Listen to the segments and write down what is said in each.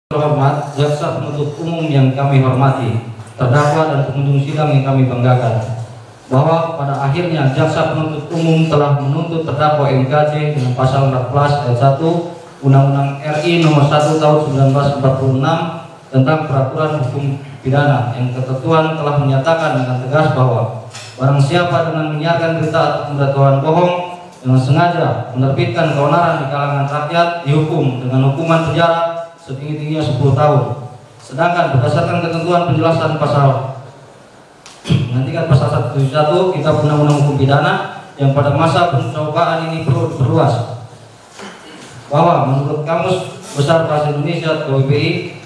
Terhormat jaksa penuntut umum yang kami hormati, terdakwa dan pengunjung sidang yang kami banggakan, bahwa pada akhirnya jaksa penuntut umum telah menuntut terdakwa NKC dengan pasal 14 ayat 1 Undang-Undang RI Nomor 1 Tahun 1946 tentang peraturan hukum pidana, yang ketentuan telah menyatakan dengan tegas bahwa barang siapa dengan menyiarkan berita atau pemberitahuan bohong dengan sengaja menerbitkan keonaran di kalangan rakyat dihukum dengan hukuman penjara setinggi-tingginya 10 tahun. Sedangkan berdasarkan ketentuan penjelasan pasal 171 Kitab Undang-Undang Hukum Pidana yang pada masa pencobaan ini perlu diperluas, bahwa menurut Kamus Besar Bahasa Indonesia KBBI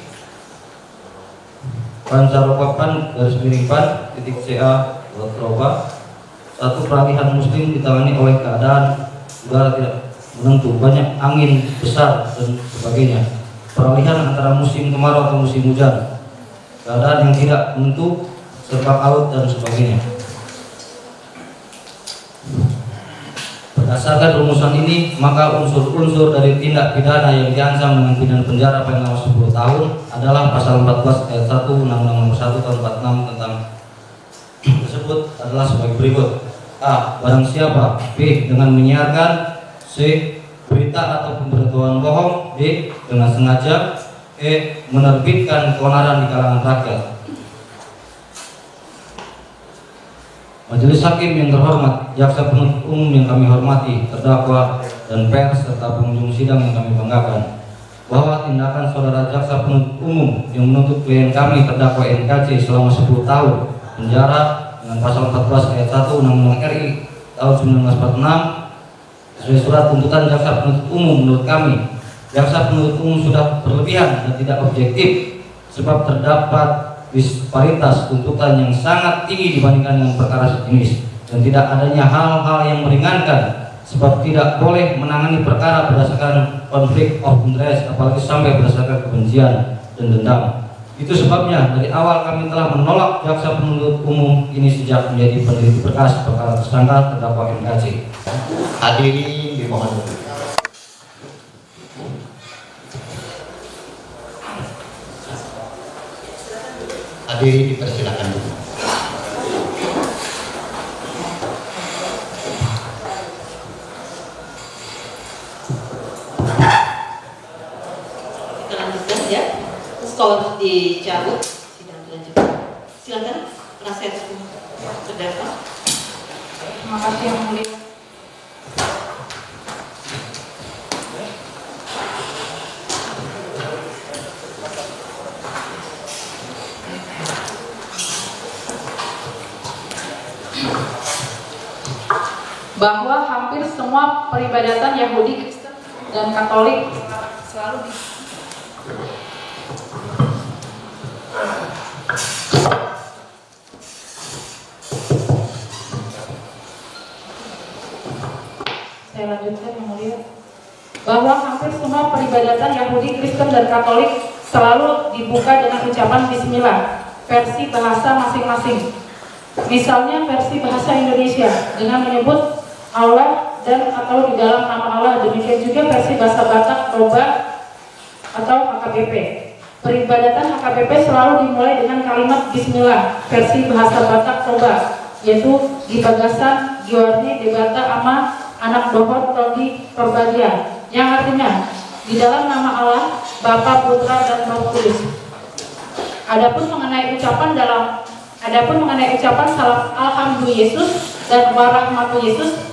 Pancaropapan _CA satu peralihan muslim ditangani oleh keadaan udara tidak menentu, banyak angin besar dan sebagainya, peralihan antara musim kemarau atau musim hujan, keadaan yang tidak menentu, serta laut dan sebagainya. Berdasarkan rumusan ini, maka unsur-unsur dari tindak pidana yang diancam dengan pidana penjara paling lama 10 tahun adalah pasal 14 ayat 1 Undang-Undang Nomor 1 Tahun 46 tentang tersebut adalah sebagai berikut: A. Barang siapa. B. Dengan menyiarkan. C. Berita atau pemberitahuan bohong. D. Dengan sengaja. E. Menerbitkan keonaran di kalangan rakyat. Majelis Hakim yang terhormat, jaksa penuntut umum yang kami hormati, terdakwa dan pers serta pengunjung sidang yang kami banggakan, bahwa tindakan saudara jaksa penuntut umum yang menuntut klien kami terdakwa NKC selama 10 tahun penjara dengan pasal 14 ayat 1 Undang-Undang RI tahun 1946 sesuai surat tuntutan jaksa penuntut umum, menurut kami jaksa penuntut umum sudah berlebihan dan tidak objektif, sebab terdapat disparitas tuntutan yang sangat tinggi dibandingkan dengan perkara sejenis, dan tidak adanya hal-hal yang meringankan, sebab tidak boleh menangani perkara berdasarkan konflik of interest, apalagi sampai berdasarkan kebencian dan dendam. Itu sebabnya dari awal kami telah menolak jaksa penuntut umum ini sejak menjadi peneliti berkas perkara tersangka terdakwa NKC. Hadirin dimohon. Hadirin dipersilakan dulu. Kita lanjutkan ya. Sekolah dicabut, sidang dilanjutkan. Silakan penasihat hukum terdakwa. Terima kasih yang mulia. Bahwa hampir semua peribadatan Yahudi, Kristen, dan Katolik selalu Saya lanjutkan yang mulia. Bahwa hampir semua peribadatan Yahudi, Kristen, dan Katolik selalu dibuka dengan ucapan Bismillah, versi bahasa masing-masing. Misalnya versi bahasa Indonesia dengan menyebut Allah dan atau di dalam nama Allah. Demikian juga versi bahasa Batak, Toba atau HKBP. Peribadatan HKBP selalu dimulai dengan kalimat Bismillah, versi bahasa Batak, Toba, yaitu di Bagasan, Giorni, Debata, Ama, Anak Dohor, Todi, Perbadia, yang artinya di dalam nama Allah, Bapa, Putra, dan Roh Kudus. Adapun mengenai ucapan salam Alhamdulillah Yesus dan Warahmatu Yesus,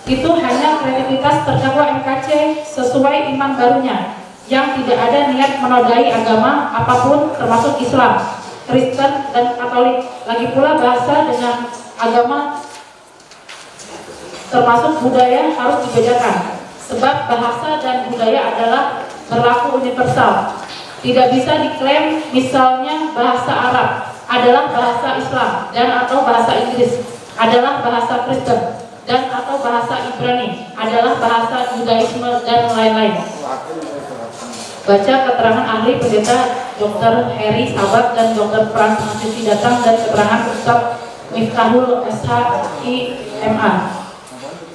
itu hanya kreativitas terdakwa NKC sesuai iman barunya, yang tidak ada niat menodai agama apapun termasuk Islam, Kristen, dan Katolik. Lagi pula bahasa dengan agama termasuk budaya harus dibedakan, sebab bahasa dan budaya adalah berlaku universal. Tidak bisa diklaim misalnya bahasa Arab adalah bahasa Islam dan atau bahasa Inggris adalah bahasa Kristen dan atau bahasa Ibrani adalah bahasa Judaisme dan lain-lain. Baca keterangan ahli pendeta Dr. Heri Sabat dan Dr. Frans Mahasiswi datang dan keterangan Ustaz Miftahul SHI MA.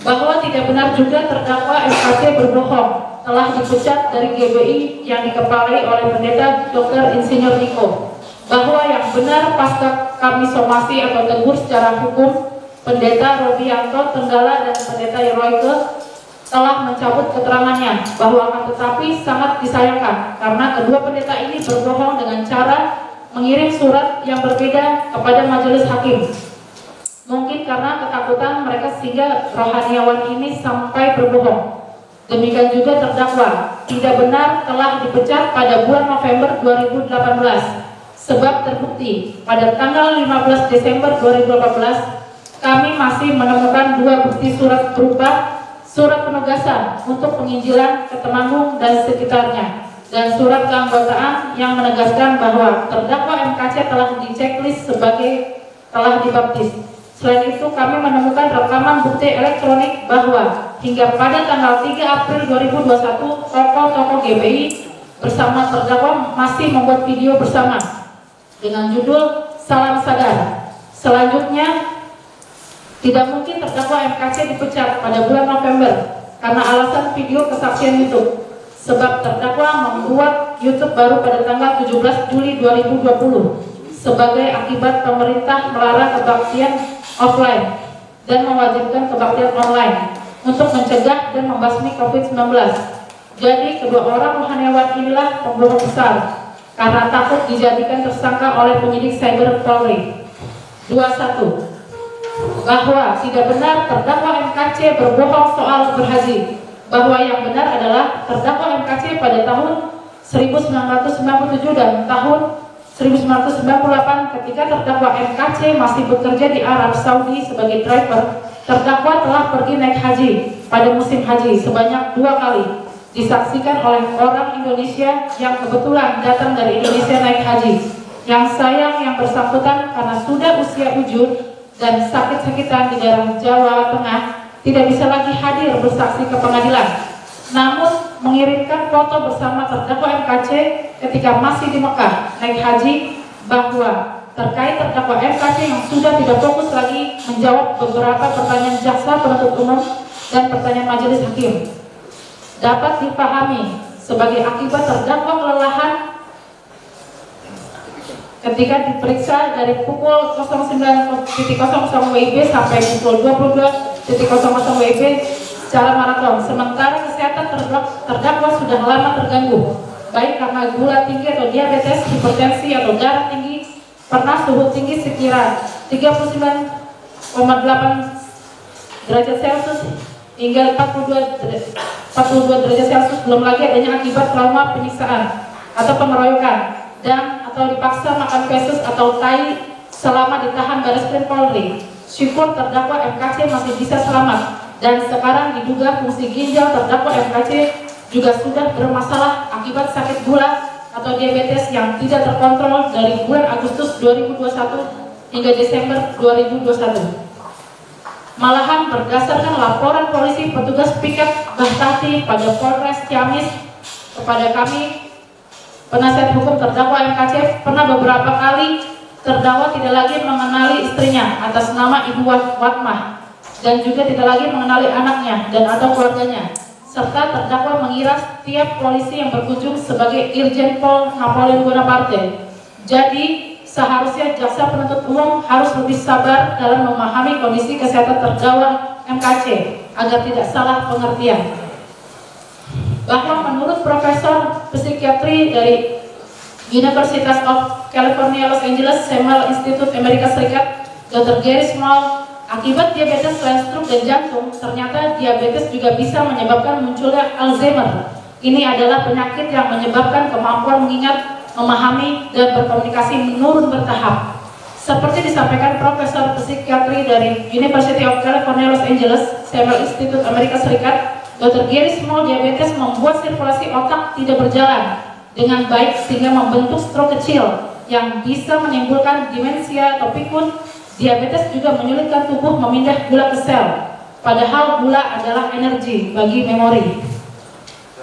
Bahwa tidak benar juga terdakwa NKC berbohong telah dipecat dari GBI yang dikepalai oleh Pendeta Dr. Insinyur Niko, bahwa yang benar pasca kami somasi atau tegur secara hukum, Pendeta Robianto Tenggala dan Pendeta Yeroike telah mencabut keterangannya, bahwa akan tetapi sangat disayangkan karena kedua pendeta ini berbohong dengan cara mengirim surat yang berbeda kepada majelis hakim. Mungkin karena ketakutan mereka sehingga rohaniawan ini sampai berbohong. Demikian juga terdakwa tidak benar telah dipecat pada bulan November 2018, sebab terbukti pada tanggal 15 Desember 2018 kami masih menemukan dua bukti surat berupa surat penugasan untuk penginjilan ke Temanggung dan sekitarnya, dan surat keanggotaan yang menegaskan bahwa terdakwa MKC telah diceklis sebagai telah dibaptis. Selain itu, kami menemukan rekaman bukti elektronik bahwa hingga pada tanggal 3 April 2021, tokoh-tokoh GBI bersama terdakwa masih membuat video bersama dengan judul Salam Sadar. Selanjutnya, tidak mungkin terdakwa MKC dipecat pada bulan November karena alasan video kesaksian YouTube, sebab terdakwa membuat YouTube baru pada tanggal 17 Juli 2020 sebagai akibat pemerintah melarang kebaktian offline dan mewajibkan kebaktian online untuk mencegah dan membasmi COVID-19. Jadi kedua orang rohaniawan inilah pembohong besar karena takut dijadikan tersangka oleh penyidik cyber Polri. 21. Bahwa tidak benar terdakwa MKC berbohong soal berhaji, bahwa yang benar adalah terdakwa MKC pada tahun 1997 dan tahun 1998 ketika terdakwa MKC masih bekerja di Arab Saudi sebagai driver, terdakwa telah pergi naik haji pada musim haji sebanyak 2 kali, disaksikan oleh orang Indonesia yang kebetulan datang dari Indonesia naik haji. Yang sayang yang bersangkutan karena sudah usia ujur dan sakit-sakitan di daerah Jawa Tengah tidak bisa lagi hadir bersaksi ke pengadilan, namun mengirimkan foto bersama terdakwa MKC ketika masih di Mekah naik haji, bahwa terkait terdakwa MKC yang sudah tidak fokus lagi menjawab beberapa pertanyaan jaksa penuntut umum dan pertanyaan majelis hakim dapat dipahami sebagai akibat terdakwa kelelahan ketika diperiksa dari pukul 09.00 WIB sampai pukul 22.00 WIB secara maraton. Sementara kesehatan terdakwa sudah lama terganggu, baik karena gula tinggi atau diabetes, hipertensi atau darah tinggi, pernah suhu tinggi sekira 39,8 derajat Celcius hingga 42 derajat Celcius, belum lagi adanya akibat trauma penyiksaan atau pengeroyokan dan atau dipaksa makan feses atau tai selama ditahan Bareskrim Polri. Syukur terdakwa MKC masih bisa selamat, dan sekarang diduga fungsi ginjal terdakwa MKC juga sudah bermasalah akibat sakit gula atau diabetes yang tidak terkontrol dari bulan Agustus 2021 hingga Desember 2021. Malahan berdasarkan laporan polisi petugas piket Bahtati pada Polres Ciamis kepada kami, penasihat hukum terdakwa MKC, pernah beberapa kali terdakwa tidak lagi mengenali istrinya atas nama Ibu Watmah dan juga tidak lagi mengenali anaknya dan atau keluarganya, serta terdakwa mengira setiap polisi yang berkunjung sebagai Irjen Pol Napoleon Bonaparte. Jadi seharusnya jaksa penuntut umum harus lebih sabar dalam memahami kondisi kesehatan terdakwa MKC agar tidak salah pengertian. Bahwa menurut Profesor Psikiatri dari University of California Los Angeles Samuel Institute Amerika Serikat, Dr. Gary Small, akibat diabetes selain stroke dan jantung, ternyata diabetes juga bisa menyebabkan munculnya Alzheimer. Ini adalah penyakit yang menyebabkan kemampuan mengingat, memahami, dan berkomunikasi menurun bertahap. Seperti disampaikan Profesor Psikiatri dari University of California Los Angeles Samuel Institute Amerika Serikat, Dr. Gary Small, diabetes membuat sirkulasi otak tidak berjalan dengan baik sehingga membentuk stroke kecil yang bisa menimbulkan demensia atau pikun. Diabetes juga menyulitkan tubuh memindah gula ke sel, padahal gula adalah energi bagi memori.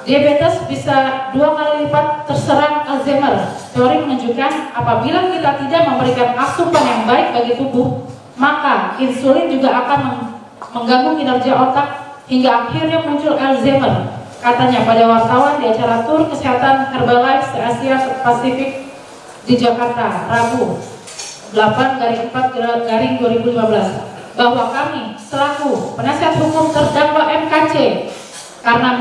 Diabetes bisa 2 kali lipat terserang Alzheimer. Teori menunjukkan apabila kita tidak memberikan asupan yang baik bagi tubuh, maka insulin juga akan mengganggu kinerja otak hingga akhirnya muncul Alzheimer. katanya pada wartawan di acara tur kesehatan Herbalife se-Asia Pasifik di Jakarta, Rabu 8/4/2015, bahwa kami selaku penasihat hukum terdakwa MKC karena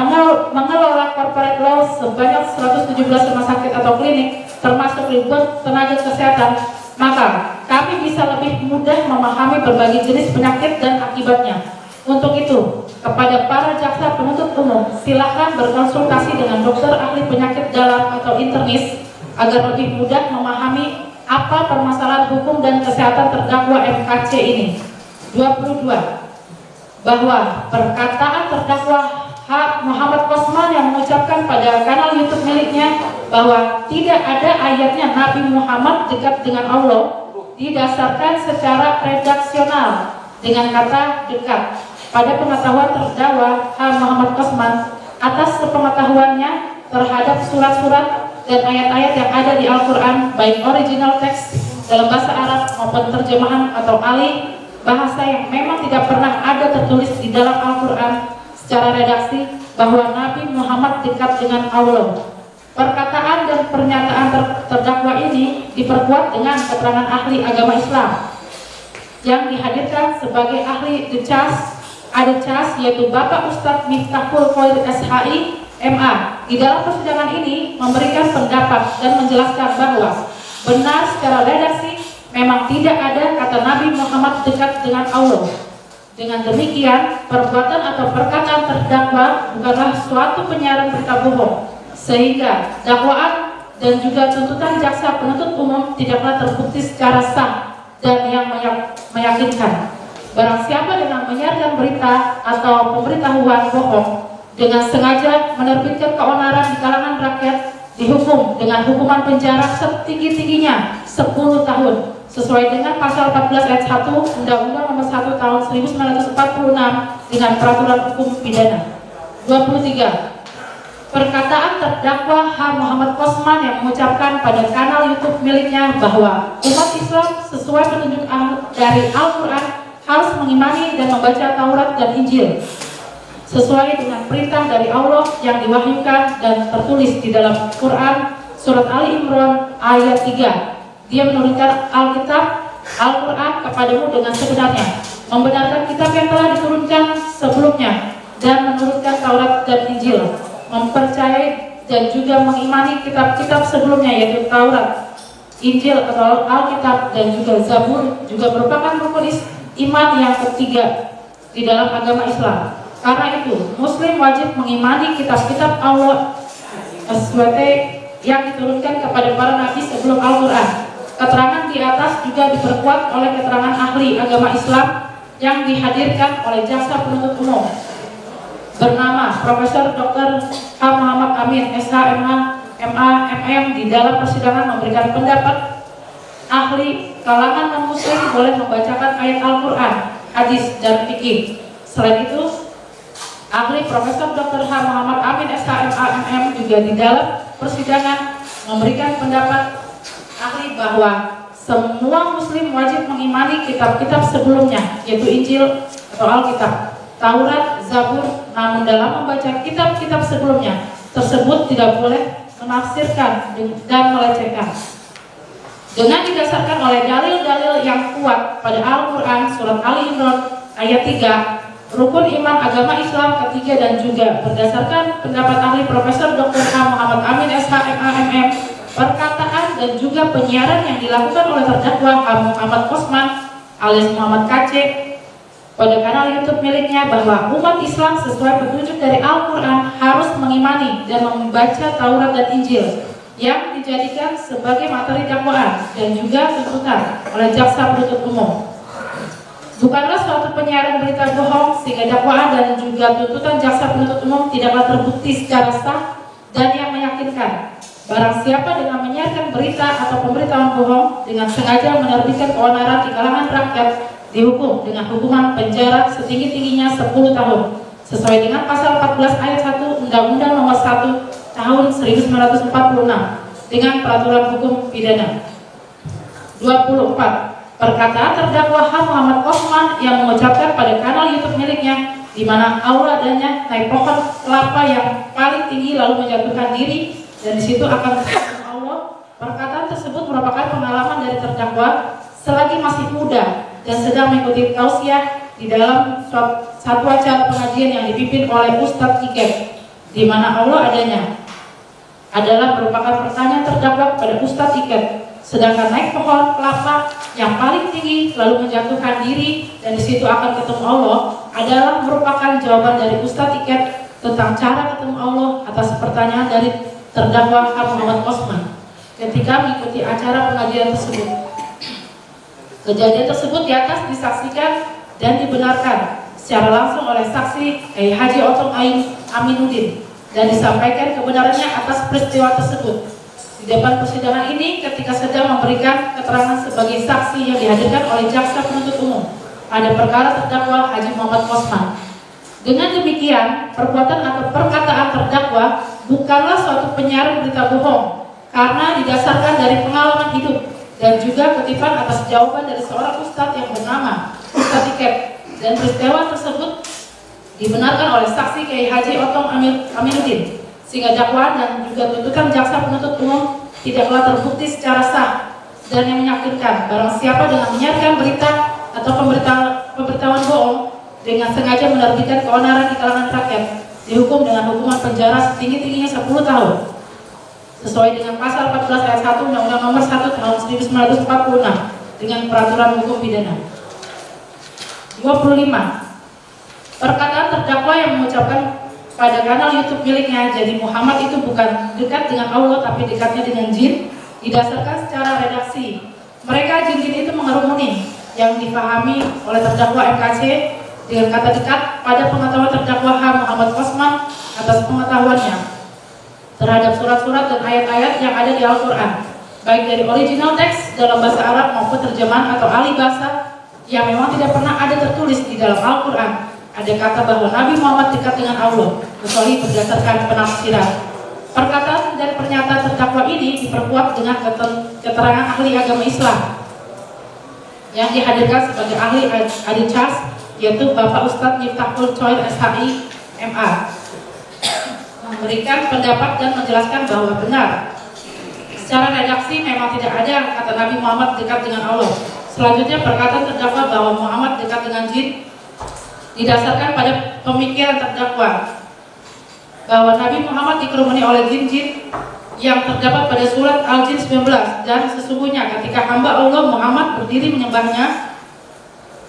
mengelola corporate law sebanyak 117 rumah sakit atau klinik termasuk ribuan tenaga kesehatan, maka kami bisa lebih mudah memahami berbagai jenis penyakit dan akibatnya. Untuk itu, kepada para jaksa penuntut umum, silakan berkonsultasi dengan dokter ahli penyakit dalam atau internis agar lebih mudah memahami apa permasalahan hukum dan kesehatan terdakwa MKC ini. 22. Bahwa perkataan terdakwa H. Muhammad Kosman yang mengucapkan pada kanal YouTube miliknya bahwa tidak ada ayatnya Nabi Muhammad dekat dengan Allah didasarkan secara redaksional dengan kata dekat. Pada pengetahuan terdakwa H. Muhammad Kosman atas sepengetahuannya terhadap surat-surat dan ayat-ayat yang ada di Al-Quran, baik original teks dalam bahasa Arab maupun terjemahan atau alih bahasa yang memang tidak pernah ada tertulis di dalam Al-Quran secara redaksi bahwa Nabi Muhammad dekat dengan Allah. Perkataan dan pernyataan terdakwa ini diperkuat dengan keterangan ahli agama Islam yang dihadirkan sebagai ahli ADCAS, yaitu Bapak Ustadz Miftahul Khoir SHI MA. Di dalam persidangan ini memberikan pendapat dan menjelaskan bahwa benar secara redaksi memang tidak ada kata Nabi Muhammad dekat dengan Allah. Dengan demikian, perbuatan atau perkataan terdakwa bukanlah suatu penyiaran berita bohong, sehingga dakwaan dan juga tuntutan jaksa penuntut umum tidaklah terbukti secara sah dan yang meyakinkan. Barang siapa dengan menyiarkan berita atau pemberitahuan bohong dengan sengaja menerbitkan keonaran di kalangan rakyat dihukum dengan hukuman penjara setinggi-tingginya 10 tahun sesuai dengan pasal 14 ayat 1 Undang-Undang Nomor 1 Tahun 1946 dengan peraturan hukum pidana. 23. Perkataan terdakwa H. Muhammad Kosman yang mengucapkan pada kanal YouTube miliknya bahwa umat Islam sesuai petunjuk dari Al-Quran harus mengimani dan membaca Taurat dan Injil sesuai dengan perintah dari Allah yang diwahyukan dan tertulis di dalam Quran surat Ali Imran ayat 3. Dia menurunkan Alkitab Al-Quran kepadamu dengan sebenarnya, membenarkan kitab yang telah diturunkan sebelumnya dan menurunkan Taurat dan Injil, mempercayai dan juga mengimani kitab-kitab sebelumnya yaitu Taurat, Injil atau Alkitab dan juga Zabur juga merupakan rukun iman yang ketiga di dalam agama Islam. Karena itu, Muslim wajib mengimani kitab-kitab Allah SWT yang diturunkan kepada para nabi sebelum Al-Quran. Keterangan di atas juga diperkuat oleh keterangan ahli agama Islam yang dihadirkan oleh jaksa penuntut umum bernama Profesor Dr. H. Muhammad Amin, SH, MA, MM di dalam persidangan memberikan pendapat ahli kalangan non-muslim boleh membacakan ayat Al-Quran, hadis, dan fikih. Selain itu, ahli Profesor Dr. H. Muhammad Amin, SH, MA, MM juga di dalam persidangan memberikan pendapat ahli bahwa semua muslim wajib mengimani kitab-kitab sebelumnya yaitu Injil atau Alkitab, Taurat, Zabur, namun dalam membaca kitab-kitab sebelumnya tersebut tidak boleh menafsirkan dan melecehkan. Dengan didasarkan oleh dalil-dalil yang kuat pada Al-Quran surat Ali Imran ayat 3, rukun iman agama Islam ketiga dan juga berdasarkan pendapat ahli Profesor Dr. H. Muhammad Amin, SH, MAMM, perkataan dan juga penyiaran yang dilakukan oleh terdakwa H. Muhammad Kosman alias Muhammad KC pada kanal YouTube miliknya bahwa umat Islam sesuai petunjuk dari Al-Quran harus mengimani dan membaca Taurat dan Injil yang dijadikan sebagai materi dakwaan dan juga tuntutan oleh jaksa penuntut umum. Bukanlah suatu penyiaran berita bohong sehingga dakwaan dan juga tuntutan jaksa penuntut umum tidaklah terbukti secara sah dan yang meyakinkan. Barang siapa dengan menyiarkan berita atau pemberitahuan bohong dengan sengaja menerbitkan keonaran di kalangan rakyat dihukum dengan hukuman penjara setinggi-tingginya 10 tahun sesuai dengan pasal 14 ayat 1 Undang-Undang Nomor 1 Tahun 1946 dengan peraturan hukum pidana. 24. Perkataan terdakwa H. Muhammad Kosman yang mengucapkan pada kanal YouTube miliknya di mana Allah adanya naik pohon kelapa yang paling tinggi lalu menjatuhkan diri, dan di situ akan ketemu Allah. Perkataan tersebut merupakan pengalaman dari terdakwa selagi masih muda dan sedang mengikuti tausiah di dalam satu acara pengajian yang dipimpin oleh Ustadz Iket, di mana Allah adanya adalah merupakan pertanyaan terdakwa kepada Ustadz Iket. Sedangkan naik pohon kelapa yang paling tinggi lalu menjatuhkan diri dan di situ akan ketemu Allah adalah merupakan jawaban dari Ustadz Iket tentang cara ketemu Allah atas pertanyaan dari terdakwa Muhammad Osman ketika mengikuti acara pengajian tersebut. Kejadian tersebut di atas disaksikan dan dibenarkan secara langsung oleh saksi Haji Otong Aminuddin dan disampaikan kebenarannya atas peristiwa tersebut. Di depan persidangan ini ketika sedang memberikan keterangan sebagai saksi yang dihadirkan oleh jaksa penuntut umum pada perkara terdakwa Haji Muhammad Osman. Dengan demikian, perbuatan atau perkataan terdakwa bukanlah suatu penyiaran berita bohong karena didasarkan dari pengalaman hidup dan juga kutipan atas jawaban dari seorang ustadz yang bernama Ustadz Iket, dan peristiwa tersebut dibenarkan oleh saksi Kiai Haji Otong Aminuddin, sehingga dakwaan dan juga tuntutan jaksa penuntut umum tidaklah terbukti secara sah dan yang meyakinkan barang siapa dengan menyiarkan berita atau pemberitahuan bohong dengan sengaja menerbitkan keonaran di kalangan rakyat dihukum dengan hukuman penjara setinggi-tingginya 10 tahun sesuai dengan pasal 14 ayat 1 Undang-Undang Nomor 1 Tahun 1946 dengan peraturan hukum pidana. 25. Perkataan terdakwa yang mengucapkan pada kanal YouTube miliknya, jadi Muhammad itu bukan dekat dengan Allah tapi dekatnya dengan jin, didasarkan secara redaksi. Mereka jin-jin itu mengerumuni yang dipahami oleh terdakwa MKC dengan kata dekat pada pengetahuan terdakwa Muhammad Osman atas pengetahuannya terhadap surat-surat dan ayat-ayat yang ada di Al-Quran, baik dari original teks dalam bahasa Arab maupun terjemahan atau ahli bahasa yang memang tidak pernah ada tertulis di dalam Al-Quran ada kata bahwa Nabi Muhammad dekat dengan Allah, kecuali berdasarkan penafsiran. Perkataan dan pernyataan terdakwa ini diperkuat dengan keterangan ahli agama Islam yang dihadirkan sebagai ahli Adil Charles, yaitu Bapak Ustadz Miftahul Choir SHI MA, memberikan pendapat dan menjelaskan bahwa benar secara redaksi memang tidak ada kata Nabi Muhammad dekat dengan Allah. Selanjutnya perkataan terdakwa bahwa Muhammad dekat dengan jin didasarkan pada pemikiran terdakwa bahwa Nabi Muhammad dikerumuni oleh jin-jin yang terdapat pada surat Al-Jin 19, dan sesungguhnya ketika hamba Allah Muhammad berdiri menyembahnya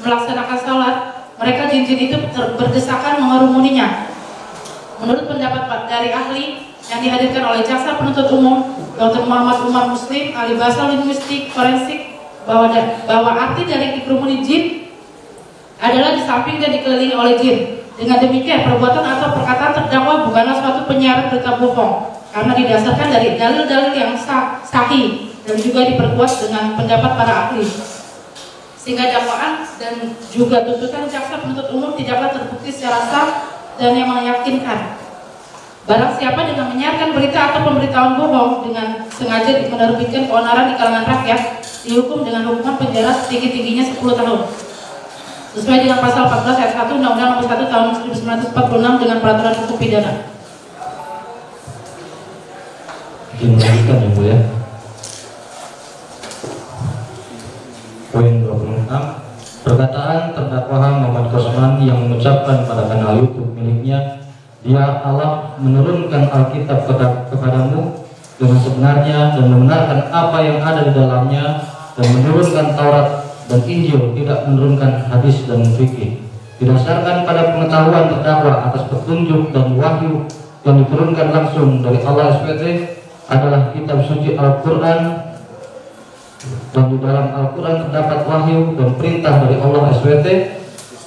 melaksanakan salat, mereka jin-jin itu berdesakan mengerumuninya. Menurut pendapat dari ahli yang dihadirkan oleh jaksa penuntut umum Dr. Muhammad Umar Muslim, ahli bahasa linguistik forensik, bahwa arti dari dikerumuni jin adalah di samping dan dikelilingi oleh jin. Dengan demikian, perbuatan atau perkataan terdakwa bukanlah suatu penyiaran berita bohong karena didasarkan dari dalil-dalil yang sahih dan juga diperkuat dengan pendapat para ahli, sehingga dakwaan dan juga tuntutan jaksa penuntut umum tidaklah terbukti secara sah dan yang meyakinkan. Barang siapa dengan menyiarkan berita atau pemberitahuan bohong dengan sengaja menerbitkan keonaran di kalangan rakyat dihukum dengan hukuman penjara setinggi-tingginya 10 tahun sesuai dengan pasal 14 ayat 1 Undang-Undang Nomor 1 Tahun 1946 dengan peraturan hukum pidana. Dilanjutkan ya Bu ya. Poin 26. Perkataan terdakwa Muhammad Osman yang mengucapkan pada kanal YouTube miliknya, dia Allah menurunkan Alkitab kepadamu dengan sebenarnya dan membenarkan apa yang ada di dalamnya, dan menurunkan Taurat dan Injil, tidak menurunkan hadis dan fikih. Didasarkan pada pengetahuan terdakwa atas petunjuk dan wahyu yang diturunkan langsung dari Allah SWT adalah kitab suci Al-Quran, dan di dalam Al-Quran terdapat wahyu dan perintah dari Allah SWT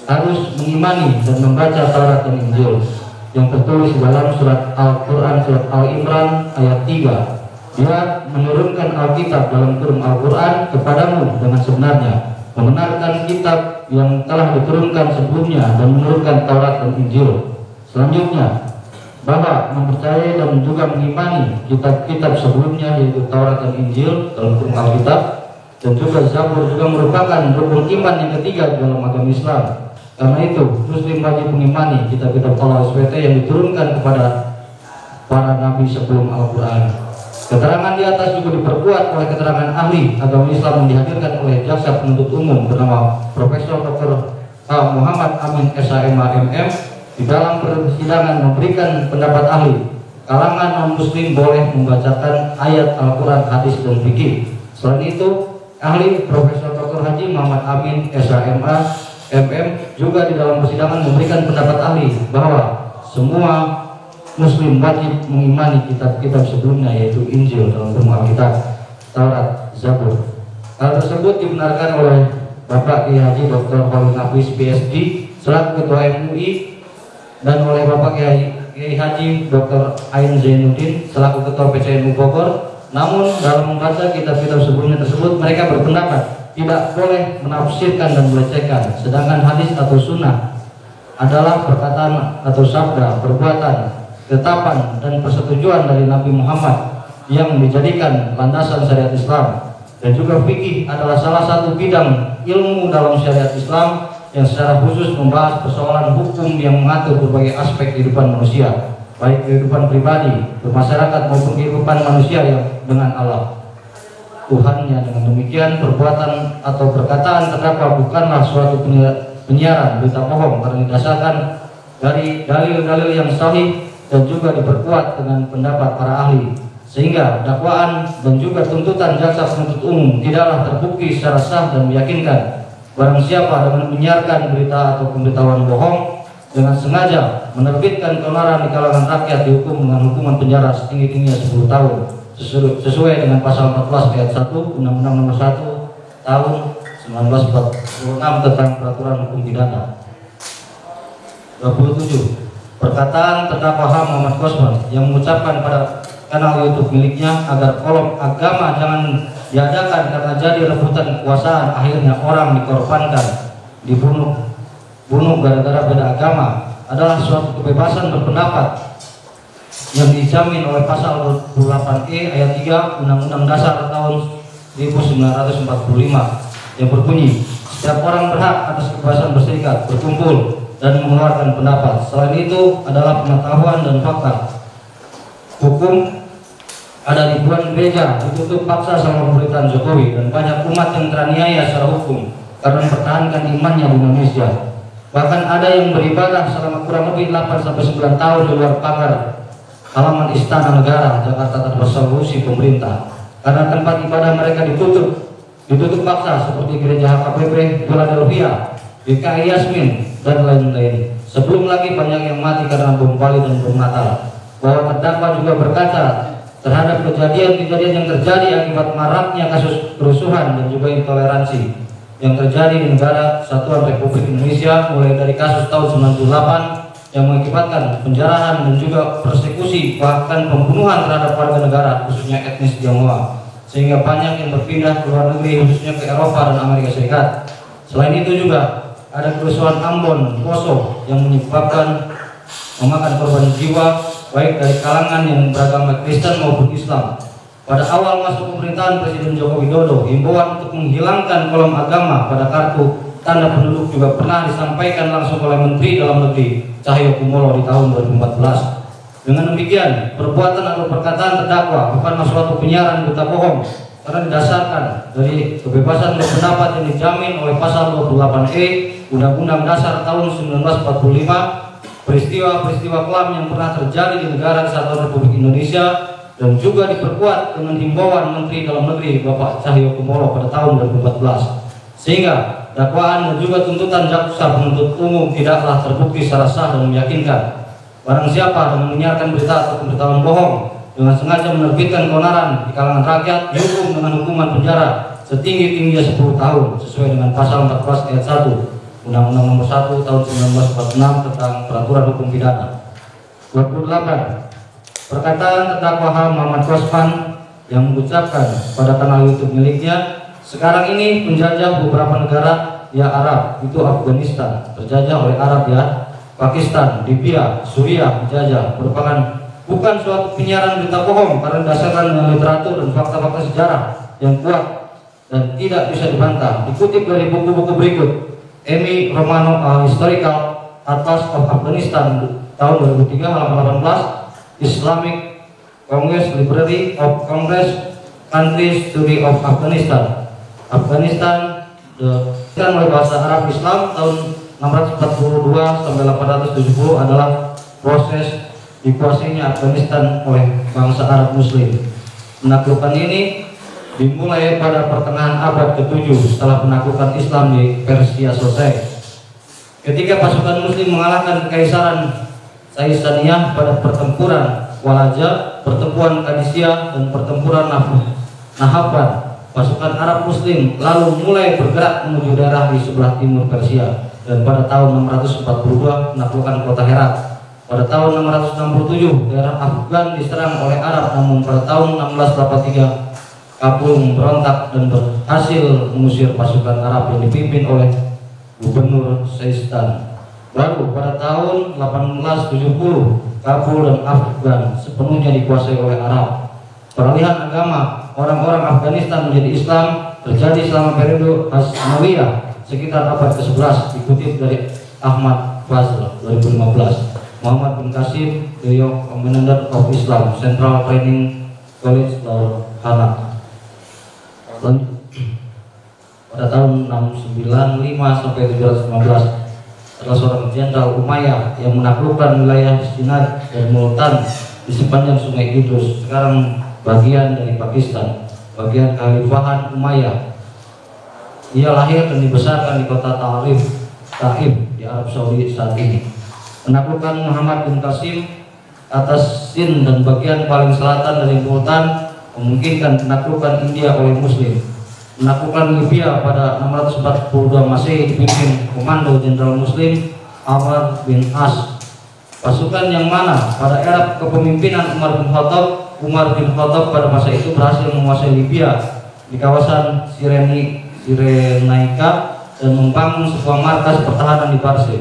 harus mengimani dan membaca Taurat dan Injil yang tertulis dalam surat Al-Quran, surat Al-Imran ayat 3. Dia menurunkan Alkitab dalam kurung Al-Quran kepadamu dengan sebenarnya, membenarkan kitab yang telah diturunkan sebelumnya dan menurunkan Taurat dan Injil. Selanjutnya, bahwa mempercayai dan juga mengimani kitab-kitab sebelumnya, yaitu Taurat dan Injil dalam kurung Alkitab, dan juga Zabur juga merupakan rukun iman yang ketiga dalam agama Islam. Karena itu, Muslim wajib mengimani kitab-kitab Allah SWT yang diturunkan kepada para nabi sebelum Al-Quran. Keterangan di atas juga diperkuat oleh keterangan ahli agama Islam yang dihadirkan oleh jaksa penuntut umum bernama Profesor Dr. Muhammad Amin SHMA MM di dalam persidangan memberikan pendapat ahli. Kalangan non-muslim boleh membacakan ayat Al-Quran, hadis, dan fikih. Selain itu, ahli Profesor Dr. Haji Muhammad Amin SHMA MM juga di dalam persidangan memberikan pendapat ahli bahwa semua Muslim wajib mengimani kitab-kitab sebelumnya, yaitu Injil dalam bentuk Alkitab, Taurat, Zabur. Hal tersebut dibenarkan oleh Bapak Kiai Haji Dr. Khalil Nafis PSD selaku Ketua MUI dan oleh Bapak Kiai Haji Dr. Ain Zainuddin selaku Ketua PCNU Bogor. Namun dalam membaca kitab-kitab sebelumnya tersebut, mereka berpendapat tidak boleh menafsirkan dan melecehkan, sedangkan hadis atau sunnah adalah perkataan atau sabda, perbuatan, ketetapan, dan persetujuan dari Nabi Muhammad yang dijadikan landasan syariat Islam. Dan juga fikih adalah salah satu bidang ilmu dalam syariat Islam yang secara khusus membahas persoalan hukum yang mengatur berbagai aspek kehidupan manusia, baik kehidupan pribadi, bermasyarakat maupun kehidupan manusia yang dengan Allah Tuhannya. Dengan demikian, perbuatan atau perkataan terdakwa bukanlah suatu penyiaran berita bohong karena didasarkan dari dalil-dalil yang sahih dan juga diperkuat dengan pendapat para ahli, sehingga dakwaan dan juga tuntutan jaksa penuntut umum tidaklah terbukti secara sah dan meyakinkan. Barang siapa dengan menyiarkan berita atau pemberitahuan bohong dengan sengaja menerbitkan keonaran di kalangan rakyat dihukum dengan hukuman penjara setinggi-tingginya 10 tahun sesuai dengan pasal 14 ayat 1 Undang-Undang Nomor 1 Tahun 1946 tentang Peraturan Hukum Pidana. 27. Perkataan terdakwa H. Muhammad Kosman yang mengucapkan pada kanal YouTube miliknya agar kolom agama jangan diadakan karena jadi rebutan kekuasaan, akhirnya orang dikorbankan, dibunuh gara-gara beda agama, adalah suatu kebebasan berpendapat yang dijamin oleh pasal 28E ayat 3 Undang-Undang Dasar tahun 1945 yang berbunyi, setiap orang berhak atas kebebasan berserikat, berkumpul, dan mengeluarkan pendapat. Selain itu adalah pengetahuan dan fakta hukum. Ada ribuan gereja ditutup paksa sama pemerintahan Jokowi dan banyak umat yang teraniaya secara hukum karena mempertahankan imannya di Indonesia. Bahkan ada yang beribadah selama kurang lebih 8-9 tahun di luar pagar halaman Istana Negara Jakarta tanpa solusi pemerintah karena tempat ibadah mereka ditutup paksa seperti gereja HKBP Philadelphia, GKI Yasmin, dan lain-lain. Sebelum lagi banyak yang mati karena bom Bali dan bom Natal. Bahwa terdakwa juga berkata terhadap kejadian-kejadian yang terjadi akibat maraknya kasus kerusuhan dan juga intoleransi yang terjadi di negara Kesatuan Republik Indonesia mulai dari kasus tahun 98 yang mengakibatkan penjarahan dan juga persekusi bahkan pembunuhan terhadap warga negara khususnya etnis Tionghoa, sehingga banyak yang berpindah ke luar negeri khususnya ke Eropa dan Amerika Serikat. Selain itu juga ada kerusuhan Ambon, Poso yang menyebabkan memakan korban jiwa baik dari kalangan yang beragama Kristen maupun Islam. Pada awal masuk pemerintahan Presiden Joko Widodo, himbauan untuk menghilangkan kolom agama pada kartu tanda penduduk juga pernah disampaikan langsung oleh Menteri Dalam Negeri Cahyokumolo di tahun 2014. Dengan demikian, perbuatan atau perkataan terdakwa bukanlah suatu penyiaran berita bohong karena didasarkan dari kebebasan berpendapat yang dijamin oleh pasal 28E Undang-Undang Dasar tahun 1945. Peristiwa-peristiwa kelam yang pernah terjadi di negara Kesatuan Republik Indonesia dan juga diperkuat dengan himbauan Menteri Dalam Negeri Bapak Cahyokumolo pada tahun 2014, sehingga dakwaan dan juga tuntutan jaksa penuntut umum tidaklah terbukti secara sah dan meyakinkan. Barang siapa dengan menyiarkan berita atau pemberitahuan bohong dengan sengaja menerbitkan keonaran di kalangan rakyat dihukum dengan hukuman penjara setinggi-tingginya 10 tahun sesuai dengan pasal 14 ayat 1 Undang-Undang Nomor 1 Tahun 1946 tentang Peraturan Hukum Pidana. 28. Perkataan terdakwa H. Muhammad Kosman yang mengucapkan pada kanal YouTube miliknya, sekarang ini menjajah beberapa negara ya Arab, itu Afghanistan terjajah oleh Arab ya, Pakistan, Libya, Suriah dijajah, merupakan bukan suatu penyiaran berita bohong karena didasarkan dengan literatur dan fakta-fakta sejarah yang kuat dan tidak bisa dibantah. Dikutip dari buku-buku berikut, Emi Romano, Historical Atlas of Afghanistan tahun 2003 halaman 18, Islamic Congress Library of Congress Country Study of Afghanistan, Afghanistan oleh bahasa Arab Islam tahun 642 sampai 870 adalah proses dikuasainya Afghanistan oleh bangsa Arab Muslim. Penaklukan ini dimulai pada pertengahan abad ke-7 setelah penaklukan Islam di Persia selesai. Ketika pasukan Muslim mengalahkan Kekaisaran Saisaniyah pada pertempuran Walaja, pertempuran Qadisiyah, dan pertempuran Nahawand, pasukan Arab Muslim lalu mulai bergerak menuju daerah di sebelah timur Persia, dan pada tahun 642 menaklukkan kota Herat. Pada tahun 667 daerah Afgan diserang oleh Arab, namun pada tahun 1683 Kabul memberontak dan berhasil mengusir pasukan Arab yang dipimpin oleh Gubernur Seistan. Baru pada tahun 1870 Kabul dan Afgan sepenuhnya dikuasai oleh Arab. Peralihan agama orang-orang Afghanistan menjadi Islam terjadi selama periode Hasmawiyah sekitar abad ke-11, dikutip dari Ahmad Fazl 2015. Muhammad bin Qasim, The Young Commandant of Islam, Central Training College, Lahore, Hana. Pada tahun 695 sampai 715 adalah seorang jenderal Umayyah yang menaklukkan wilayah Sinaj dan Multan di sepanjang Sungai Idus, sekarang bagian dari Pakistan, bagian Kekhalifahan Umayyah. Ia lahir dan dibesarkan di kota Taif di Arab Saudi saat ini. Penaklukan Muhammad bin Qasim atas Sind dan bagian paling selatan dari Multan memungkinkan penaklukan India oleh Muslim. Penaklukan Libya pada 642 Masehi dipimpin Komando Jenderal Muslim Amr bin As. Pasukan yang mana pada era kepemimpinan Umar bin Khattab pada masa itu berhasil menguasai Libya di kawasan Sirenaika dan membangun sebuah markas pertahanan di Parsi.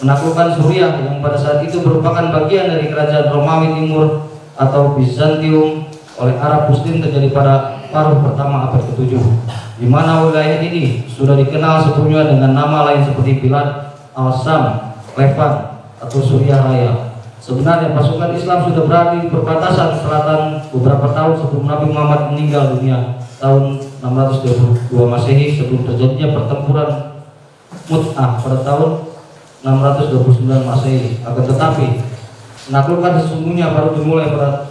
Penaklukan Suriah yang pada saat itu merupakan bagian dari kerajaan Romawi Timur atau Bizantium oleh Arab Muslim terjadi pada paruh pertama abad ke-7, di mana wilayah ini sudah dikenal sebelumnya dengan nama lain seperti Bilad al-Sam, Levan, atau Suriah Raya. Sebenarnya pasukan Islam sudah berada di perbatasan selatan beberapa tahun sebelum Nabi Muhammad meninggal dunia tahun 622 Masehi, sebelum terjadinya pertempuran Mut'ah pada tahun 629 Masehi. Akan tetapi penaklukan sesungguhnya baru dimulai pada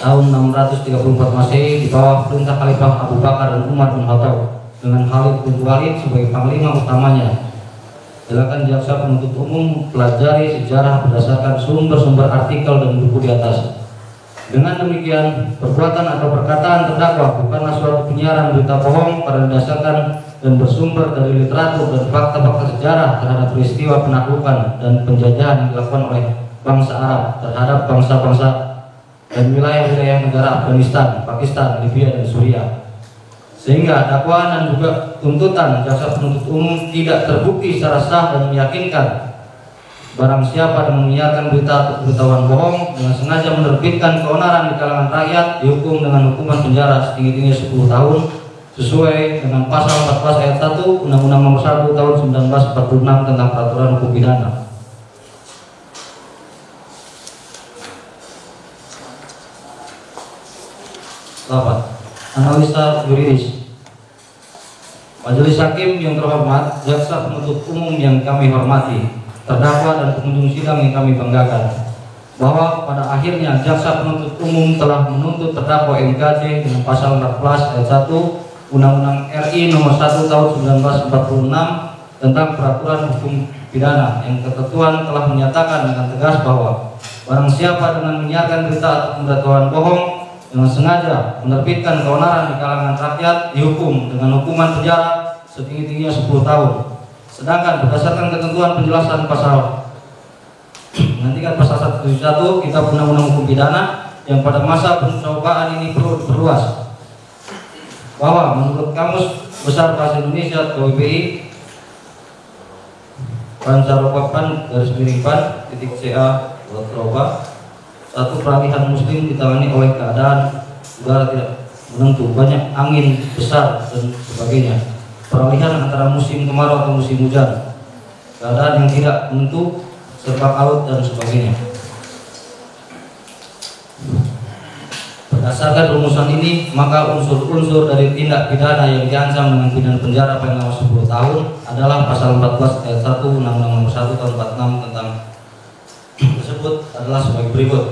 tahun 634 Masehi di bawah perintah Khalifah Abu Bakar dan Umar bin Khattab dengan Khalid bin Walid sebagai panglima utamanya. Silakan jaksa penuntut umum pelajari sejarah berdasarkan sumber-sumber artikel dan buku di atas. Dengan demikian, perbuatan atau perkataan terdakwa bukanlah suatu penyiaran berita bohong karena didasarkan dan bersumber dari literatur dan fakta-fakta sejarah terhadap peristiwa penaklukan dan penjajahan yang dilakukan oleh bangsa Arab terhadap bangsa-bangsa dan wilayah-wilayah negara Afghanistan, Pakistan, Libya, dan Suriah. Sehingga dakwaan dan juga tuntutan jaksa penuntut umum tidak terbukti secara sah dan meyakinkan. Barang siapa yang menyiarkan berita atau pemberitahuan bohong dengan sengaja menerbitkan keonaran di kalangan rakyat dihukum dengan hukuman penjara setinggi-tingginya 10 tahun sesuai dengan pasal 14 ayat 1 Undang-Undang Nomor 1 Tahun 1946 tentang Peraturan Hukum Pidana. Analisa yuridis. Majelis Hakim yang terhormat, jaksa penuntut umum yang kami hormati, terdakwa dan pengunjung sidang yang kami banggakan, bahwa pada akhirnya jaksa penuntut umum telah menuntut terdakwa MKJ dengan pasal 14 ayat 1 Undang-Undang RI Nomor 1 Tahun 1946 tentang Peraturan Hukum Pidana, yang ketentuan telah menyatakan dengan tegas bahwa barang siapa dengan menyiarkan berita atau pemberitahuan bohong dengan sengaja menerbitkan keonaran di kalangan rakyat dihukum dengan hukuman penjara setinggi-tingginya 10 tahun. Sedangkan berdasarkan ketentuan penjelasan pasal nantikan pasal 171 Kitab Undang-Undang Hukum Pidana yang pada masa pencobaan ini perlu diperluas, bahwa menurut Kamus Besar Bahasa Indonesia KBBI Pancaropapan _pan.ca satu peralihan Muslim ditangani oleh keadaan udara tidak menentu, banyak angin besar dan sebagainya. peralihan antara musim kemarau atau musim hujan, keadaan yang tidak menentu, serta laut dan sebagainya. Berdasarkan rumusan ini, maka unsur-unsur dari tindak pidana yang diancam dengan pidana penjara paling lama 10 tahun adalah pasal 14 ayat 1 Undang-Undang Nomor 1 Tahun 46 tentang tersebut adalah sebagai berikut.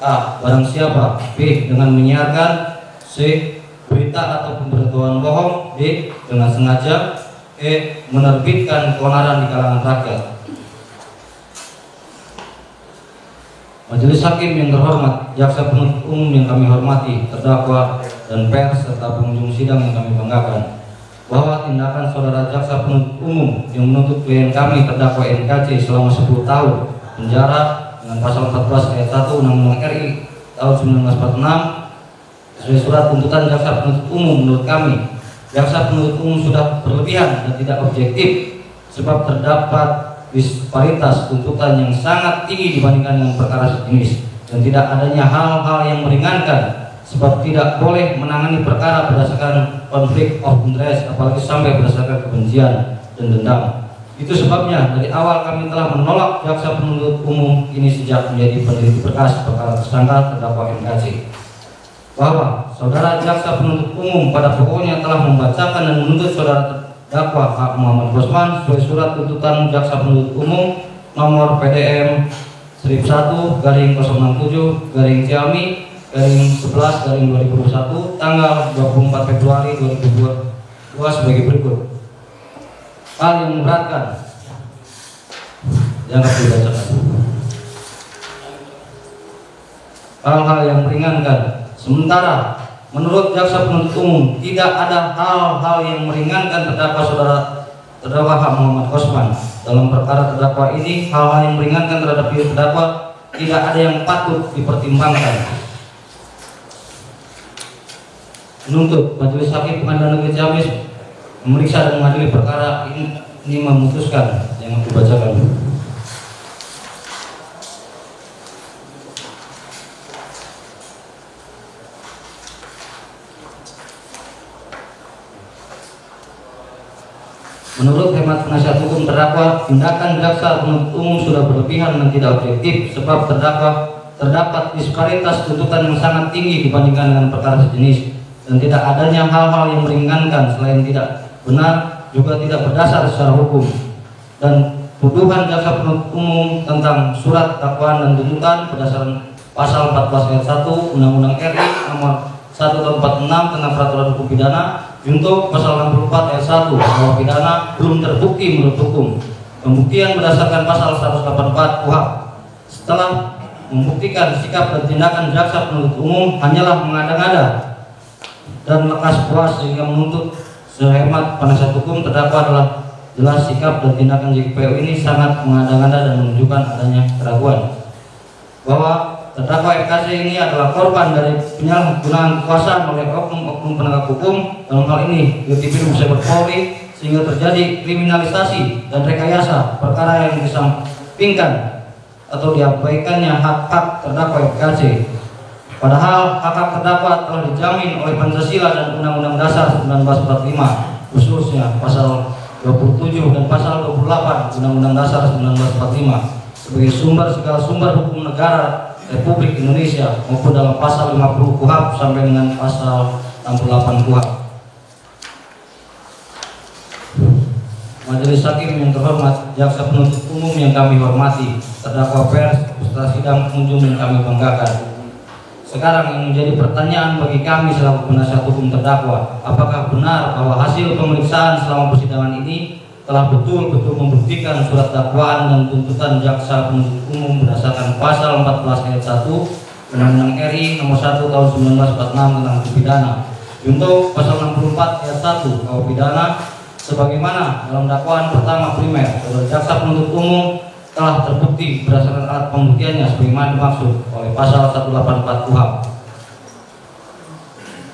A. Barang siapa. B. Dengan menyiarkan. C. Berita atau pemberitahuan bohong. D. Dengan sengaja. E. Menerbitkan keonaran di kalangan rakyat. Majelis Hakim yang terhormat, jaksa penuntut umum yang kami hormati, terdakwa dan pers serta pengunjung sidang yang kami banggakan, bahwa tindakan saudara jaksa penuntut umum yang menuntut klien kami terdakwa NKC selama 10 tahun penjara dengan pasal 14 ayat 1 Undang-Undang RI tahun 1946 sesuai surat tuntutan jaksa penuntut umum. Menurut kami, jaksa penuntut umum sudah berlebihan dan tidak objektif, sebab terdapat disparitas tuntutan yang sangat tinggi dibandingkan dengan perkara sejenis, dan tidak adanya hal-hal yang meringankan, sebab tidak boleh menangani perkara berdasarkan konflik of interest, apalagi sampai berdasarkan kebencian dan dendam. Itu sebabnya dari awal kami telah menolak jaksa penuntut umum ini sejak menjadi peneliti berkas perkara tersangka terdakwa NKC, bahwa saudara jaksa penuntut umum pada pokoknya telah membacakan dan menuntut saudara terdakwa H. Muhammad Gosman sesuai surat tuntutan jaksa penuntut umum nomor PDM 1 garing 067 garing Ciami garing 11 garing 2021 tanggal 24 Februari 2022 sebagai berikut. Hal yang memberatkan jangan dibacakan. Hal-hal yang meringankan. Sementara menurut jaksa penuntut umum tidak ada hal-hal yang meringankan terdakwa H. Muhammad Gosman dalam perkara terdakwa ini. Hal-hal yang meringankan terhadap diri terdakwa tidak ada yang patut dipertimbangkan. Menuntut Majelis Hakim Pengadilan Negeri Ciamis memeriksa dan mengadili perkara ini memutuskan yang dibacakan. Menurut hemat penasihat hukum terdakwa, tindakan jaksa penuntut umum sudah berlebihan dan tidak objektif, sebab terdapat disparitas tuntutan yang sangat tinggi dibandingkan dengan perkara sejenis, dan tidak adanya hal-hal yang meringankan selain tidak benar juga tidak berdasar secara hukum. Dan tuduhan jaksa penuntut umum tentang surat dakwaan dan tuntutan berdasarkan pasal 14 ayat 1 Undang-Undang RI nomor 1 tahun 46 tentang peraturan hukum pidana junto pasal 64 ayat 1 bahwa pidana belum terbukti menurut hukum. Pembuktian berdasarkan pasal 184 KUHP setelah membuktikan sikap dan tindakan jaksa penuntut umum hanyalah mengada-ngada dan lekas puas, sehingga menuntut sehemat penasihat hukum terdakwa adalah jelas sikap dan tindakan JPU ini sangat mengada-ngada dan menunjukkan adanya keraguan bahwa terdakwa FKC ini adalah korban dari penyalahgunaan kekuasaan oleh oknum-oknum penegak hukum, dalam hal ini Dirtipidum Cyber Polri, sehingga terjadi kriminalisasi dan rekayasa perkara yang disampingkan atau diabaikannya hak-hak terdakwa FKC. Padahal hak-hak terdakwa telah dijamin oleh Pancasila dan Undang-Undang Dasar 1945, khususnya pasal 27 dan pasal 28 Undang-Undang Dasar 1945 sebagai segala sumber hukum negara Republik Indonesia, maupun dalam pasal 50 KUHP sampai dengan pasal 68 KUHP. Majelis Hakim yang terhormat, jaksa penuntut umum yang kami hormati, terdakwa pers, peserta sidang, pengunjung yang kami banggakan. Sekarang yang menjadi pertanyaan bagi kami selaku penasihat hukum terdakwa, apakah benar bahwa hasil pemeriksaan selama persidangan ini telah betul-betul membuktikan surat dakwaan dan tuntutan jaksa penuntut umum berdasarkan pasal 14 ayat 1 Undang-Undang RI nomor 1 tahun 1946 tentang hukum pidana junto pasal 64 ayat 1 KUHP pidana, sebagaimana dalam dakwaan pertama primer saudara jaksa penuntut umum telah terbukti berdasarkan alat pembuktiannya sebagaimana dimaksud oleh pasal 184 KUHP,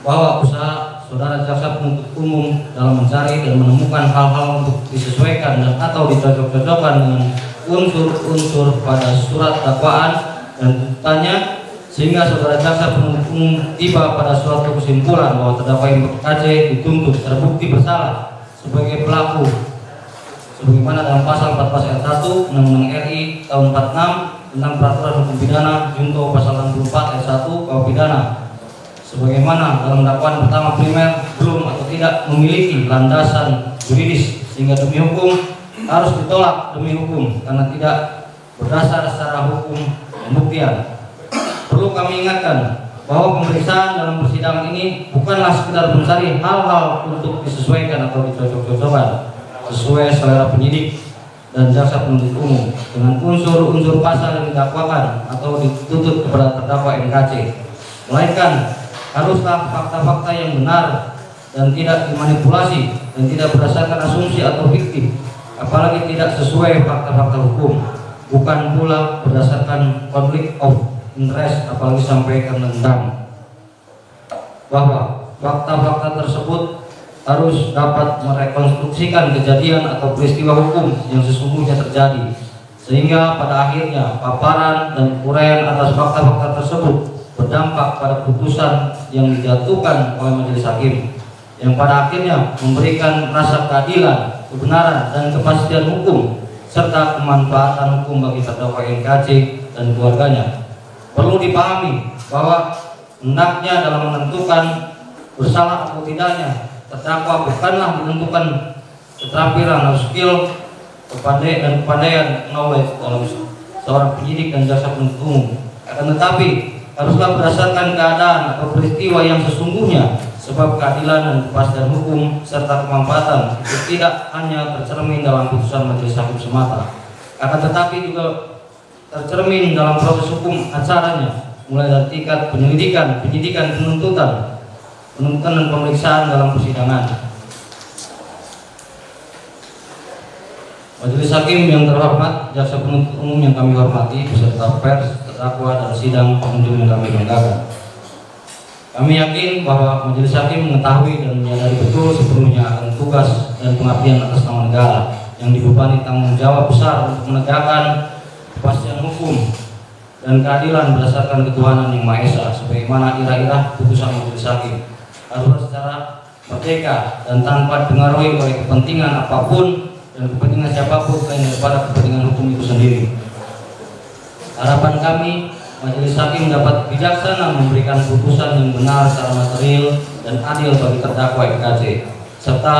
bahwa usaha saudara jaksa penuntut umum dalam mencari dan menemukan hal-hal untuk disesuaikan dan atau dicocok-cocokkan dengan unsur-unsur pada surat dakwaan dan tuntutannya, sehingga saudara jaksa penuntut umum tiba pada suatu kesimpulan bahwa terdakwa MKC dituntut terbukti bersalah sebagai pelaku sebagaimana dalam pasal 14 ayat 1 Undang-Undang RI tahun 46 tentang peraturan hukum pidana junto pasal 64 ayat 1 KUH pidana, sebagaimana dalam dakwaan pertama primer belum atau tidak memiliki landasan juridis sehingga demi hukum harus ditolak demi hukum karena tidak berdasar secara hukum pembuktian. Perlu kami ingatkan bahwa pemeriksaan dalam persidangan ini bukanlah sekedar mencari hal-hal untuk disesuaikan atau dicocok-cocokkan sesuai selera penyidik dan jaksa penuntut umum dengan unsur-unsur pasal yang didakwakan atau dituntut kepada terdakwa NKC, melainkan haruslah fakta-fakta yang benar dan tidak dimanipulasi dan tidak berdasarkan asumsi atau fiktif, apalagi tidak sesuai fakta-fakta hukum, bukan pula berdasarkan konflik of interest, apalagi sampai ke tentang bahwa fakta-fakta tersebut harus dapat merekonstruksikan kejadian atau peristiwa hukum yang sesungguhnya terjadi, sehingga pada akhirnya paparan dan uraian atas fakta-fakta tersebut berdampak pada putusan yang dijatuhkan oleh majelis hakim, yang pada akhirnya memberikan rasa keadilan, kebenaran, dan kepastian hukum serta kemanfaatan hukum bagi terdakwa NKC dan keluarganya. Perlu dipahami bahwa hendaknya dalam menentukan bersalah atau tidaknya terdakwa bukanlah menentukan keterampilan atau skill, kepandaian knowledge dalam seorang penyidik dan jaksa penuntut umum, akan tetapi haruslah berdasarkan keadaan atau peristiwa yang sesungguhnya, sebab keadilan dan kepastian hukum serta kemanfaatan itu tidak hanya tercermin dalam putusan majelis hakim semata, akan tetapi juga tercermin dalam proses hukum acaranya, mulai dari tingkat penyelidikan, penyidikan, penuntutan dan pemeriksaan dalam persidangan. Majelis hakim yang terhormat, jaksa penuntut umum yang kami hormati, beserta pers, terdakwa, dan sidang pengunjung yang kami banggakan. Kami yakin bahwa majelis hakim mengetahui dan menyadari betul sepenuhnya akan tugas dan pengabdian atas nama negara yang dibebani tanggung jawab besar untuk menegakkan kepastian hukum dan keadilan berdasarkan ketuhanan yang Maha Esa, sebagaimana irah-irah putusan majelis hakim harus secara merdeka dan tanpa dipengaruhi oleh kepentingan apapun dan kepentingan siapapun selain daripada kepentingan hukum itu sendiri. Harapan kami, majelis hakim dapat bijaksana memberikan putusan yang benar secara material dan adil bagi terdakwa NKC serta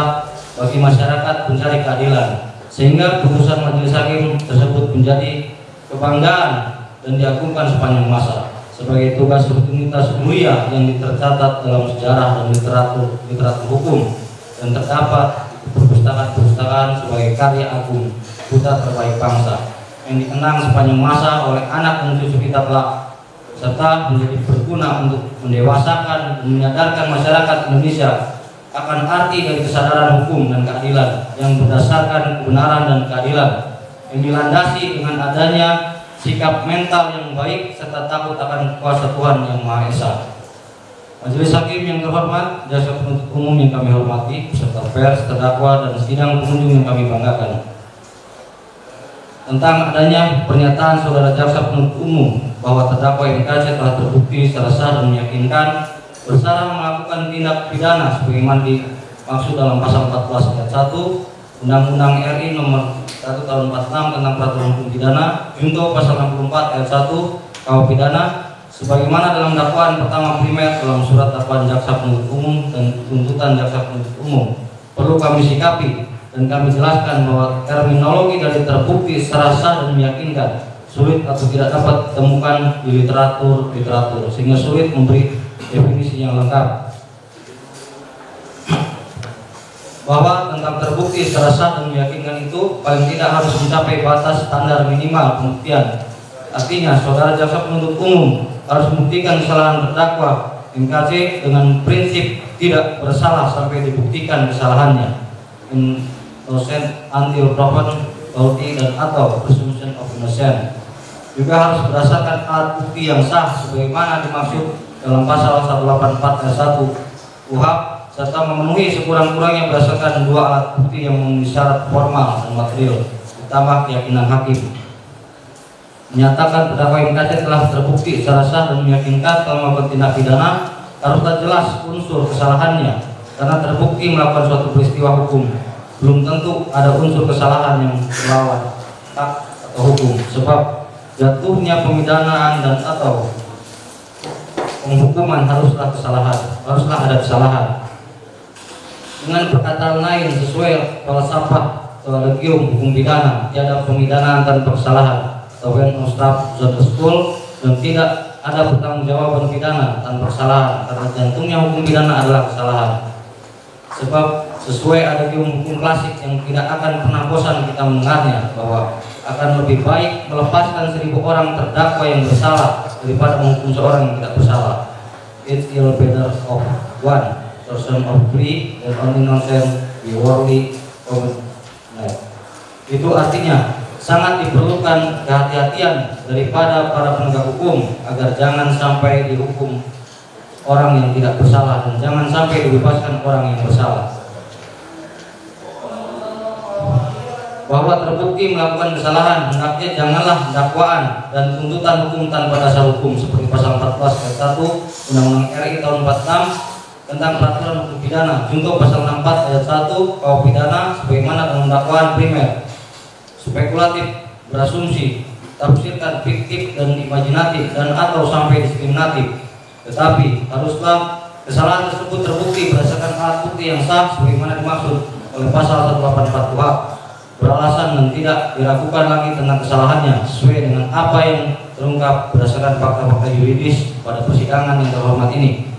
bagi masyarakat pencari keadilan, sehingga putusan majelis hakim tersebut menjadi kebanggaan dan diagungkan sepanjang masa sebagai tugas rutinitas mulia yang tercatat dalam sejarah dan literatur hukum dan terdapat di perpustakaan sebagai karya agung putra terbaik bangsa yang dikenang sepanjang masa oleh anak dan cucu kita kelak, serta menjadi berguna untuk mendewasakan dan menyadarkan masyarakat Indonesia akan arti dari kesadaran hukum dan keadilan yang berdasarkan kebenaran dan keadilan yang dilandasi dengan adanya sikap mental yang baik serta takut akan kuasa Tuhan yang Maha Esa. Majelis hakim yang terhormat, jaksa penuntut umum yang kami hormati, beserta pers, terdakwa, dan sidang pengunjung yang kami banggakan. Tentang adanya pernyataan saudara jaksa penuntut umum bahwa terdakwa NKC telah terbukti secara sah dan meyakinkan bersalah melakukan tindak pidana sebagaimana dimaksud dalam pasal 14 ayat 1 Undang-Undang RI nomor 1 tahun 46 tentang peraturan hukum pidana junto pasal 64 ayat 1 KUH pidana, sebagaimana dalam dakwaan pertama primer dalam surat dakwaan jaksa penuntut umum dan tuntutan jaksa penuntut umum. Perlu kami sikapi dan kami jelaskan bahwa terminologi dari terbukti secara sah dan meyakinkan sulit atau tidak dapat ditemukan di literatur sehingga sulit memberi definisi yang lengkap. Bahwa tentang terbukti secara sah dan meyakinkan itu paling tidak harus mencapai batas standar minimal pembuktian. Artinya saudara jaksa penuntut umum harus membuktikan kesalahan terdakwa NKC dengan prinsip tidak bersalah sampai dibuktikan kesalahannya, innocent until proven guilty, dan atau presumption of innocence. Juga harus berdasarkan alat bukti yang sah sebagaimana dimaksud dalam pasal 184 ayat 1 KUHP serta memenuhi sekurang-kurangnya berdasarkan dua alat bukti yang memenuhi syarat formal dan material, ditambah keyakinan hakim. Menyatakan terdakwa NKC telah terbukti secara sah dan meyakinkan telah melakukan tindak pidana, haruslah jelas unsur kesalahannya karena terbukti melakukan suatu peristiwa hukum belum tentu ada unsur kesalahan yang melawan hak atau hukum, sebab jatuhnya pemidanaan dan atau penghukuman haruslah ada kesalahan. Dengan perkataan lain, sesuai falsafah Kolegium Hukum Pidana, tiada pemidanaan tanpa kesalahan, atau when no staff the school, dan tidak ada pertanggungjawaban pidana tanpa kesalahan, karena jantungnya hukum pidana adalah kesalahan. Sebab sesuai adium hukum klasik yang tidak akan pernah bosan kita mendengarnya, bahwa akan lebih baik melepaskan 1000 orang terdakwa yang bersalah daripada menghukum seorang yang tidak bersalah. It's still better of one person of free than only innocent be worthy of death. Itu artinya sangat diperlukan kehati-hatian daripada para penegak hukum agar jangan sampai dihukum orang yang tidak bersalah dan jangan sampai dibebaskan orang yang bersalah. Bahwa terbukti melakukan kesalahan, hendaknya janganlah dakwaan dan tuntutan hukum tanpa dasar hukum, seperti pasal 14 ayat 1 Undang-Undang RI tahun 46 tentang peraturan hukum pidana, junto pasal 64 ayat 1 KUH pidana, sebagaimana dalam dakwaan primer, spekulatif, berasumsi, tafsirkan, fiktif dan imajinatif, dan atau sampai diskriminatif. Tetapi haruslah kesalahan tersebut terbukti berdasarkan alat bukti yang sah sebagaimana dimaksud oleh pasal 184 KUH, beralasan dan tidak diragukan lagi tentang kesalahannya, sesuai dengan apa yang terungkap berdasarkan fakta-fakta yuridis pada persidangan yang terhormat ini.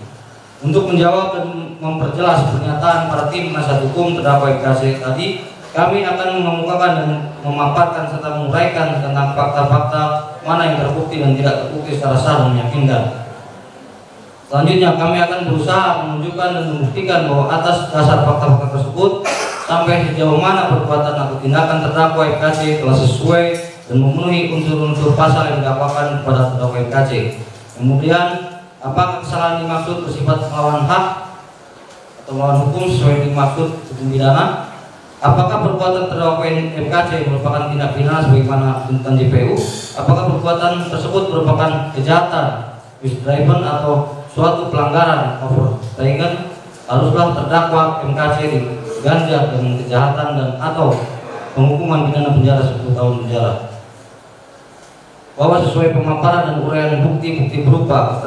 Untuk menjawab dan memperjelas pernyataan para tim penasihat hukum terdakwa IKC tadi, kami akan mengemukakan dan memaparkan serta menguraikan tentang fakta-fakta mana yang terbukti dan tidak terbukti secara sah dan meyakinkan. Selanjutnya kami akan berusaha menunjukkan dan membuktikan bahwa atas dasar fakta-fakta tersebut sampai sejauh mana perbuatan atau tindakan terdakwa IKC telah sesuai dan memenuhi unsur-unsur pasal yang didakwakan kepada terdakwa IKC. Kemudian, apakah kesalahan dimaksud bersifat melawan hak atau melawan hukum sesuai dimaksud hukum pidana? Apakah perbuatan terdakwa MKC merupakan tindak pidana sebagaimana tuntutan JPU? Apakah perbuatan tersebut merupakan kejahatan, misdriven atau suatu pelanggaran overtaken? Haruslah terdakwa MKC diganjar dengan kejahatan dan atau penghukuman pidana penjara 10 tahun penjara. Bahwa sesuai pemaparan dan uraian bukti-bukti berupa